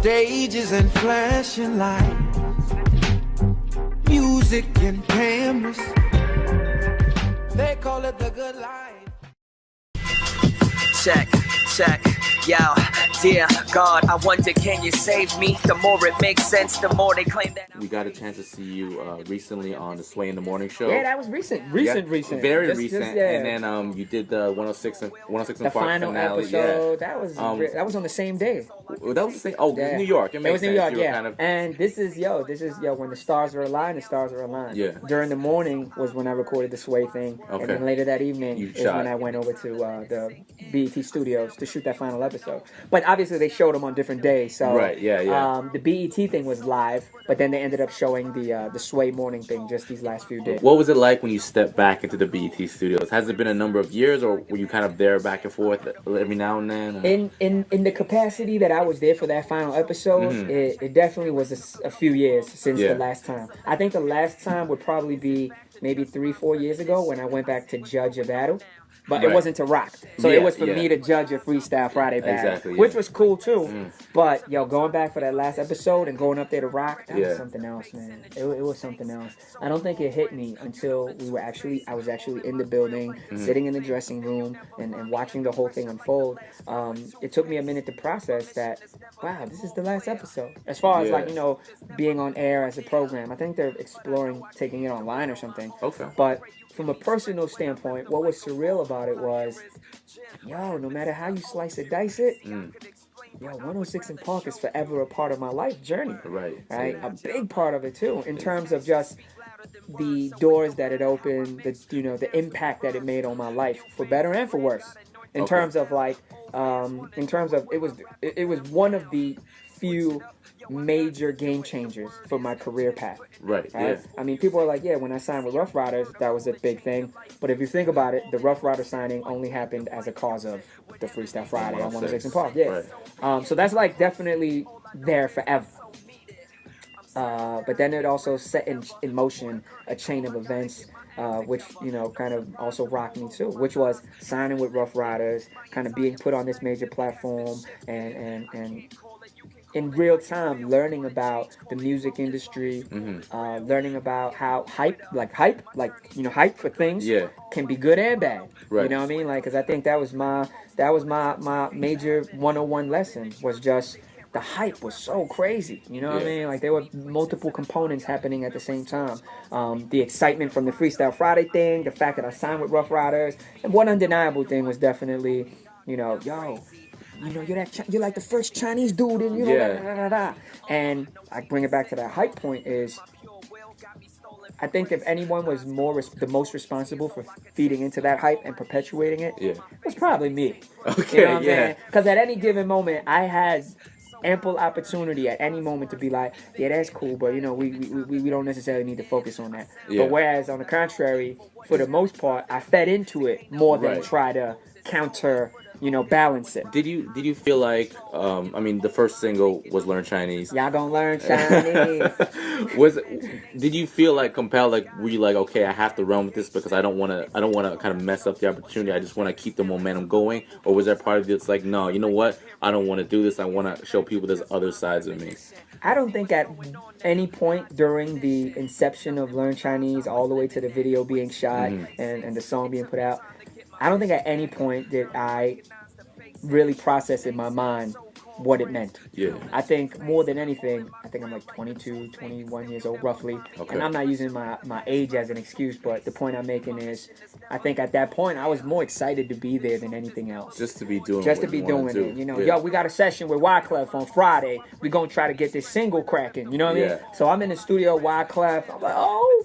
stages and flashing lights, music and cameras. They call it the good life. Check, check, yo, dear God, I wonder can you save me? The more it makes sense, the more they claim that. We got a chance to see you recently on the Sway in the Morning show. Yeah, that was recent. Very recent. Yeah. And then you did the 106 and The Park final finale. episode. Yeah. That was on the same day. That was the same. Oh, Yeah. it was New York. It was New York, yeah. Kind of... And this is when the stars are aligned, the stars are aligned. Yeah. During the morning was when I recorded the Sway thing, Okay. and then later that evening when I went over to the BET studios to shoot that final episode. But obviously they showed them on different days, so right, yeah. The BET thing was live, but then they ended up showing the Sway morning thing just these last few days. What was it like when you stepped back into the BET studios? Has it been a number of years, or were you kind of there back and forth every now and then? In the capacity that I was there for that final episode, it definitely was a few years since the last time. I think the last time would probably be maybe 3-4 years ago when I went back to judge a battle. But it wasn't to rock. So it was for me to judge a Freestyle Friday battle, which was cool too. But, going back for that last episode and going up there to rock, that was something else, man. It was something else. I don't think it hit me until I was actually in the building, sitting in the dressing room and watching the whole thing unfold. It took me a minute to process that, wow, this is the last episode. As far as being on air as a program, I think they're exploring taking it online or something. Okay. But from a personal standpoint, what was surreal about it was, no matter how you slice it, dice it, 106 and Park is forever a part of my life journey. Right? A big part of it too, in terms of just the doors that it opened, the impact that it made on my life, for better and for worse. In terms of it was one of the few major game changers for my career path. Right? Yeah. I mean, people are like, when I signed with Ruff Ryders, that was a big thing. But if you think about it, the Ruff Ryders signing only happened as a cause of the Freestyle Friday on 106 and Park. Yeah. Right. So that's definitely there forever. But then it also set in motion a chain of events, which kind of also rocked me too, which was signing with Ruff Ryders, kind of being put on this major platform, and in real time learning about the music industry, learning about how hype for things can be good and bad. Right. You know what I mean? Because I think that was my major 101 lesson, was just the hype was so crazy. You know what I mean? There were multiple components happening at the same time. The excitement from the Freestyle Friday thing, the fact that I signed with Ruff Ryders, and one undeniable thing was definitely, you're like the first Chinese dude, and And I bring it back to that hype point is, I think if anyone was the most responsible for feeding into that hype and perpetuating it, it was probably me. Okay, you know what I'm saying? Because at any given moment, I had ample opportunity at any moment to be like, that's cool, but we don't necessarily need to focus on that. But whereas on the contrary, for the most part, I fed into it more than try to counter, balance it. Did you feel like, the first single was Learn Chinese. Y'all gonna learn Chinese. Did you feel compelled, were you like, okay, I have to run with this because I don't want to kind of mess up the opportunity. I just want to keep the momentum going? Or was there part of you that's like, no, you know what? I don't want to do this. I want to show people there's other sides of me. I don't think at any point during the inception of Learn Chinese, all the way to the video being shot and the song being put out, I don't think at any point did I really process in my mind what it meant. Yeah. I think more than anything, I'm like 22, 21 years old roughly. Okay. And I'm not using my age as an excuse, but the point I'm making is, I think at that point I was more excited to be there than anything else. Just to be doing it. We got a session with Wyclef on Friday. We're going to try to get this single cracking. You know what I mean? So I'm in the studio, Wyclef. I'm like,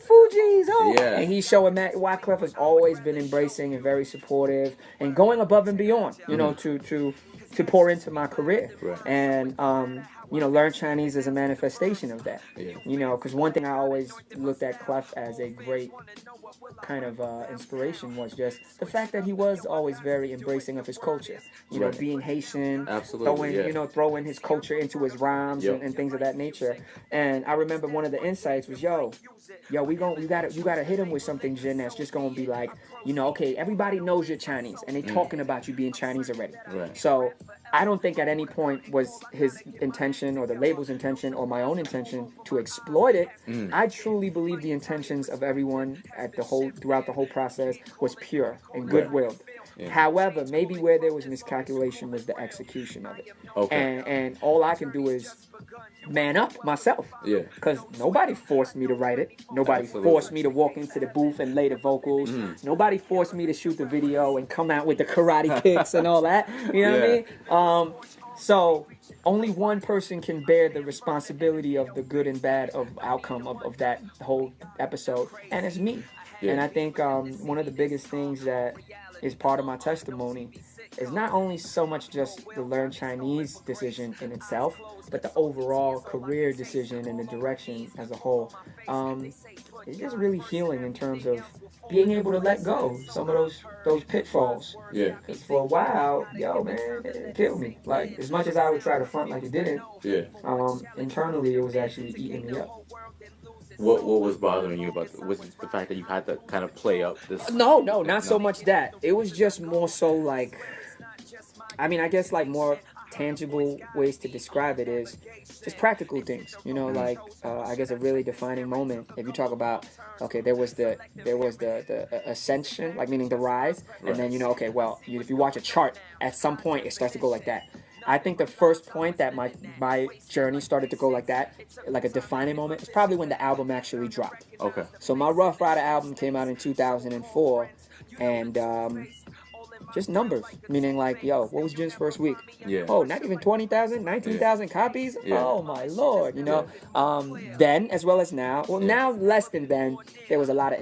Fugees, Yeah. And he's showing that Wyclef has always been embracing and very supportive and going above and beyond, to pour into my career. Right. And, Learn Chinese is a manifestation of that. Yeah. Because one thing I always looked at Clef as a great kind of inspiration was just the fact that he was always very embracing of his culture. Being Haitian, throwing his culture into his rhymes and things of that nature. And I remember one of the insights was, you gotta hit him with something, Jin, that's just gonna be like, okay, everybody knows you're Chinese and they talking about you being Chinese already. Right. So I don't think at any point was his intention or the label's intention or my own intention to exploit it. I truly believe the intentions of everyone throughout the whole process was pure and goodwill. Yeah. However, maybe where there was miscalculation was the execution of it. Okay. And all I can do is man up myself. Yeah. Because nobody forced me to write it. Nobody forced me to walk into the booth and lay the vocals. Nobody forced me to shoot the video and come out with the karate kicks and all that. You know what I mean? So only one person can bear the responsibility of the good and bad of outcome of that whole episode, and it's me. Yeah. And I think one of the biggest things that is part of my testimony is not only so much just the learn Chinese decision in itself, but the overall career decision and the direction as a whole. It's just really healing in terms of being able to let go some of those pitfalls. Yeah. Because for a while, man, it killed me. Like, as much as I would try to front like it didn't, internally it was actually eating me up. What was bothering you about was it the fact that you had to kind of play up this? No, not so much that. It was just more so like, I mean, I guess like more tangible ways to describe it is just practical things. You know, like I guess a really defining moment. If you talk about, okay, there was the ascension, like meaning the rise, and then if you watch a chart, at some point it starts to go like that. I think the first point that my journey started to go like that, like a defining moment, is probably when the album actually dropped. Okay. So my Ruff Ryder album came out in 2004, and just numbers, meaning like, what was Jin's first week? Yeah. Oh, not even 20,000, 19,000 copies? Yeah. Oh my Lord, Then, as well as now, now less than then, there was a lot of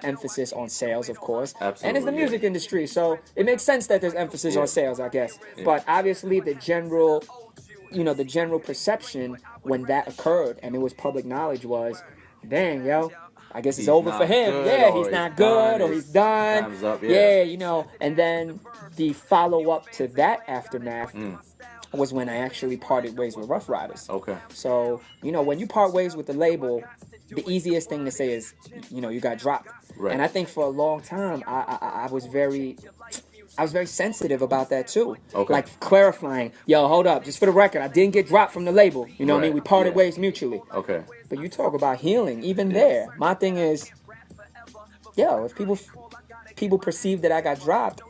emphasis on sales, of course. Absolutely. And it's the music industry, so it makes sense that there's emphasis on sales, I guess. Yeah. But obviously the general perception when that occurred and it was public knowledge was, dang, I guess it's over for him. Yeah, he's not good or he's done. Time's up, and then the follow-up to that aftermath was when I actually parted ways with Ruff Ryders. Okay. So, when you part ways with the label, the easiest thing to say is, you got dropped. Right. And I think for a long time, I was very sensitive about that too. Okay. Like clarifying, hold up, just for the record, I didn't get dropped from the label. You know what I mean? We parted ways mutually. Okay. But you talk about healing, even there. My thing is, if people perceive that I got dropped,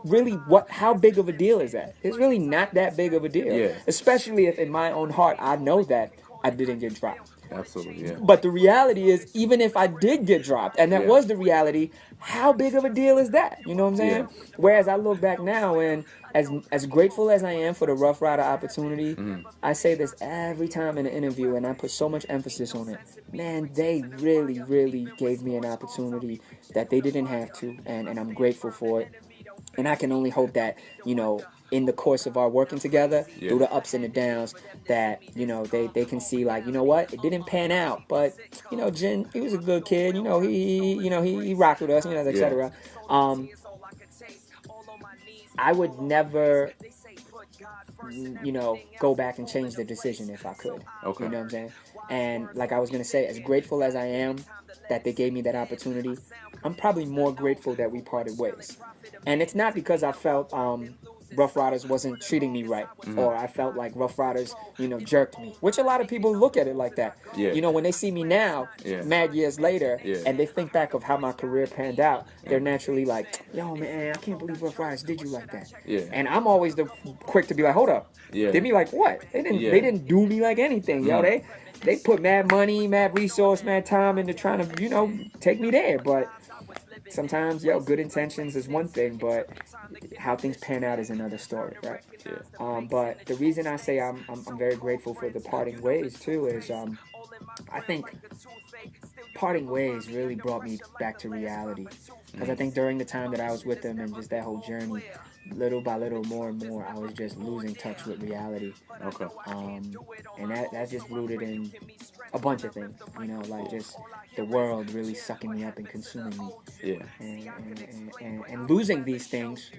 really, how big of a deal is that? It's really not that big of a deal. Yeah. Especially if in my own heart I know that I didn't get dropped. Absolutely, yeah. But the reality is, even if I did get dropped, and that was the reality, how big of a deal is that? You know what I'm saying? Yeah. Whereas I look back now, and as grateful as I am for the Ruff Ryder opportunity, I say this every time in an interview, and I put so much emphasis on it. Man, they really, really gave me an opportunity that they didn't have to, and I'm grateful for it. And I can only hope that, in the course of our working together, through the ups and the downs, that, they can see, like, what, it didn't pan out, but, Jin, he was a good kid, he rocked with us, etc. I would never, go back and change the decision if I could. Okay. You know what I'm saying? And like I was going to say, as grateful as I am that they gave me that opportunity, I'm probably more grateful that we parted ways. And it's not because I felt Ruff Ryders wasn't treating me right, or I felt like Ruff Ryders, jerked me, which a lot of people look at it like that. Yeah. When they see me now, mad years later, and they think back of how my career panned out, they're naturally like, yo, man, I can't believe Ruff Ryders did you like that. Yeah. And I'm always the quick to be like, hold up. Yeah. They be like, what? They didn't do me like anything, They put mad money, mad resource, mad time into trying to, take me there. But sometimes, good intentions is one thing, but how things pan out is another story, right? Yeah. But the reason I say I'm very grateful for the parting ways too is I think parting ways really brought me back to reality, because I think during the time that I was with them and just that whole journey, little by little, more and more, I was just losing touch with reality. Okay. And that's just rooted in a bunch of things, like just the world really sucking me up and consuming me. Yeah. And losing these things,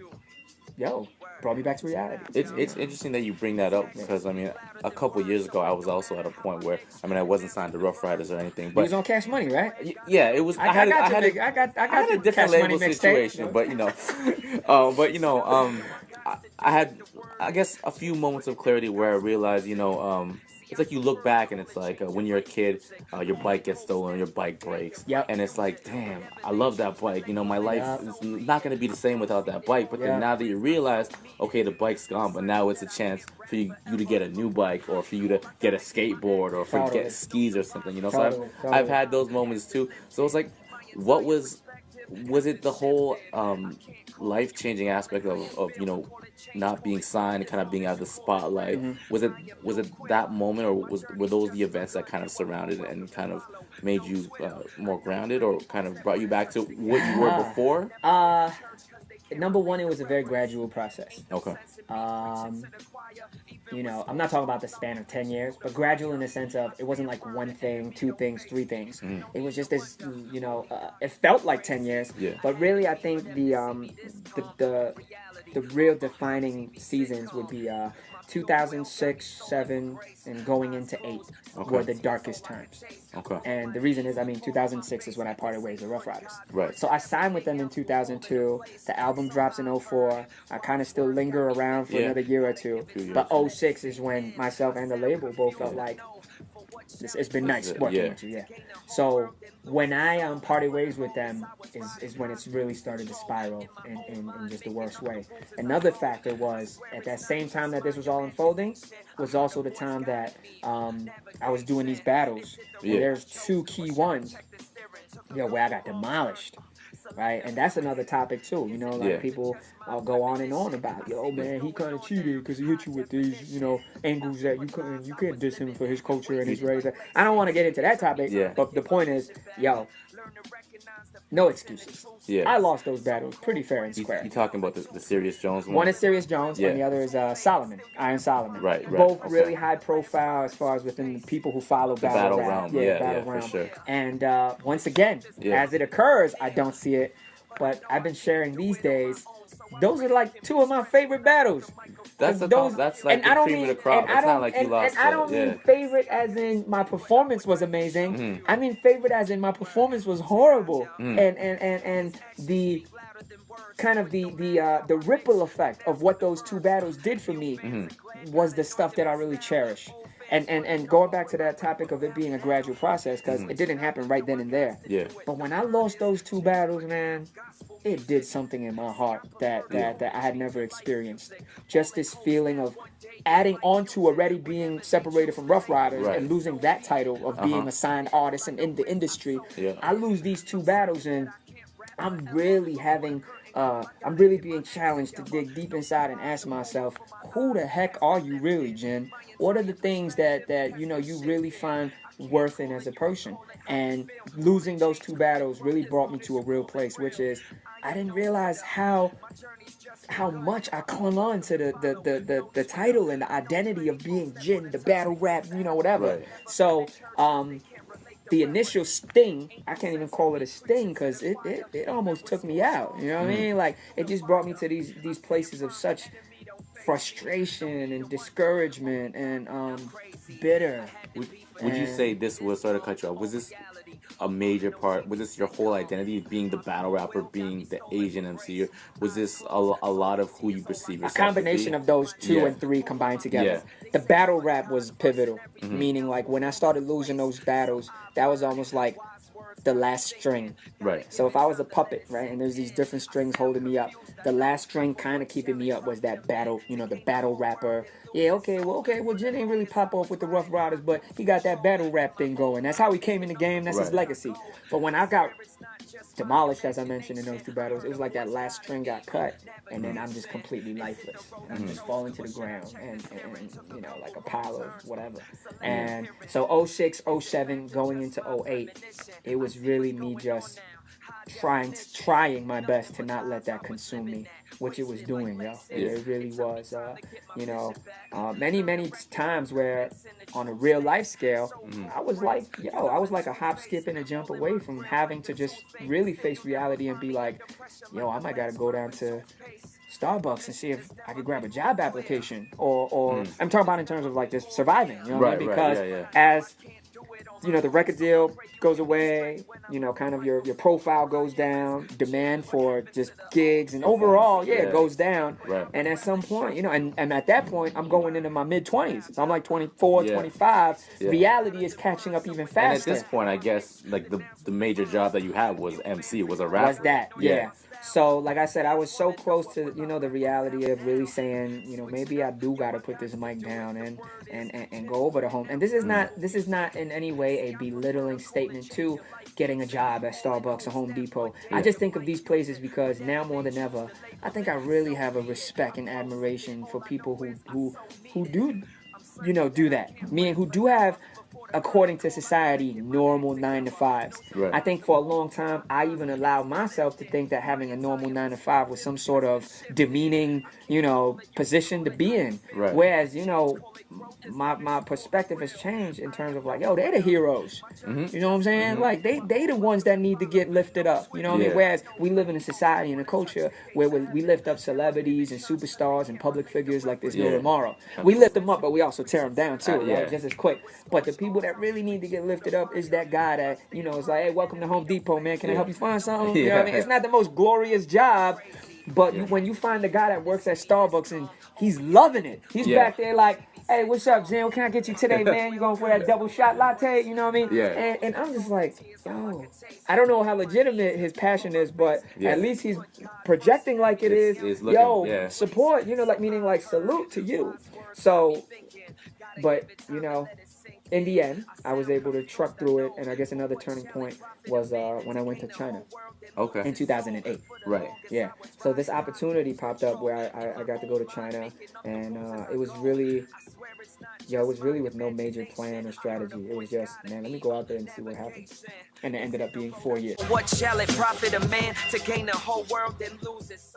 brought me back to reality. It's interesting that you bring that up, because I mean, a couple years ago, I was also at a point where I wasn't signed to Ruff Ryders or anything. But he was on Cash Money, right? Yeah, it was. I had a different label situation, but I had, I guess, a few moments of clarity where I realized, it's like you look back and it's like when you're a kid, your bike gets stolen, your bike breaks, Yep. and it's like, damn, I love that bike. My life is not gonna be the same without that bike. But then now that you realize, okay, the bike's gone, but now it's a chance for you to get a new bike, or for you to get a skateboard, or for you to get skis or something. So I've had those moments too. So it's like, what was it the whole life changing aspect of not being signed, kind of being out of the spotlight? Was it that moment, or were those the events that kind of surrounded and kind of made you more grounded, or kind of brought you back to what you were before? Number one, it was a very gradual process. Okay. I'm not talking about the span of 10 years, but gradual in the sense of it wasn't like one thing, two things, three things. It was just this, it felt like 10 years. Yeah. But really, I think the real defining seasons would be 2006, 7, and going into 8 were the darkest times. Okay. And the reason is, 2006 is when I parted ways with Ruff Ryders. Right. So I signed with them in 2002. The album drops in 2004. I kind of still linger around for another year or two. But 2006 is when myself and the label both felt like, it's been nice working with you, So when I parted ways with them is when it's really started to spiral in just the worst way. Another factor was, at that same time that this was all unfolding, was also the time that I was doing these battles. And there's two key ones, where I got demolished. Right, and that's another topic too. People go on and on about, man, he kind of cheated because he hit you with these, angles that you can't diss him for his culture and his race. I don't want to get into that topic, but the point is, no excuses. I lost those battles pretty fair and square. You talking about the Serious Jones one? One is Serious Jones, and the other is Solomon, Iron Solomon. Right. Both really high profile as far as within the people who follow battle realm. Battle realm. For sure. And once again, as it occurs, I don't see it, but I've been sharing these days. Those are like two of my favorite battles. That's like the cream of the crop. It's not like you lost. And I don't mean favorite as in my performance was amazing. I mean favorite as in my performance was horrible. And the kind of the ripple effect of what those two battles did for me was the stuff that I really cherish. And going back to that topic of it being a gradual process, because it didn't happen right then and there. Yeah. But when I lost those two battles, man, it did something in my heart that I had never experienced. Just this feeling of adding on to already being separated from Ruff Ryders and losing that title of being a signed artist and in the industry. Yeah. I lose these two battles, and I'm really being challenged to dig deep inside and ask myself, who the heck are you really, Jin? What are the things that you really find worth in as a person? And losing those two battles really brought me to a real place, which is I didn't realize how much I clung on to the title and the identity of being Jin, the battle rap, whatever. Right. So the initial sting, I can't even call it a sting because it almost took me out. You know what I mean? Like, it just brought me to these places of such frustration and discouragement and bitter. Would you say this was, sort of cut you off, was this a major part? Was this your whole identity, being the battle rapper, being the Asian MC? Or was this a lot of who you perceive yourself? A combination of those two and three combined together. The battle rap was pivotal, meaning like when I started losing those battles, that was almost like the last string. Right. So if I was a puppet, right, and there's these different strings holding me up, the last string kind of keeping me up was that battle, the battle rapper. Yeah, okay, well, Jin ain't really pop off with the Ruff Ryders, but he got that battle rap thing going. That's how he came in the game. That's his legacy. But when I got demolished, as I mentioned in those two battles, it was like that last string got cut, and then I'm just completely lifeless. I'm just falling to the ground, and like a pile of whatever. And so 06, 07, going into 08, it was really me just trying my best to not let that consume me, which it was doing, yo. It really was, many times where on a real life scale, I was like a hop, skip, and a jump away from having to just really face reality and be like, I might gotta go down to Starbucks and see if I could grab a job application, or I'm talking about in terms of like just surviving, what I mean? Because you know, the record deal goes away, you know, kind of your profile goes down, demand for just gigs and overall, it goes down. Right. And at some point, you know, and at that point, I'm going into my mid-20s. So I'm like 24, 25. Reality is catching up even faster. And at this point, I guess, like, the major job that you had was MC, was a rapper. Was that, So, like I said, I was so close to, you know, the reality of really saying, you know, maybe I do got to put this mic down and go over to home. And this is not in any way a belittling statement to getting a job at Starbucks or Home Depot. I just think of these places because now more than ever, I think I really have a respect and admiration for people who do, you know, do that. Meaning who do have, according to society, normal 9-to-5s. Right. I think for a long time, I even allowed myself to think that having a normal 9-to-5 was some sort of demeaning, you know, position to be in. Right. Whereas, you know, my perspective has changed in terms of like, yo, they're the heroes. You know what I'm saying? Like, they the ones that need to get lifted up. You know what I mean? Whereas we live in a society and a culture where we lift up celebrities and superstars and public figures like there's no tomorrow. We lift them up, but we also tear them down too, right? Just as quick. But the people that really need to get lifted up is that guy that, you know, is like, hey, welcome to Home Depot, man. Can I help you find something? You know what I mean? It's not the most glorious job, but when you find the guy that works at Starbucks and he's loving it, he's back there like, hey, what's up, Jin? What can I get you today, man? You going for that double shot latte? You know what I mean? Yeah. And I'm just like, yo, I don't know how legitimate his passion is, but at least he's projecting like it is. Looking, support, you know, like meaning like salute to you. So, but, you know, in the end, I was able to truck through it, and I guess another turning point was when I went to China. Okay. In 2008. Right. Yeah. So this opportunity popped up where I got to go to China, and it was really with no major plan or strategy. It was just, man, let me go out there and see what happens. And it ended up being 4 years. What shall it profit a man to gain the whole world and lose his soul?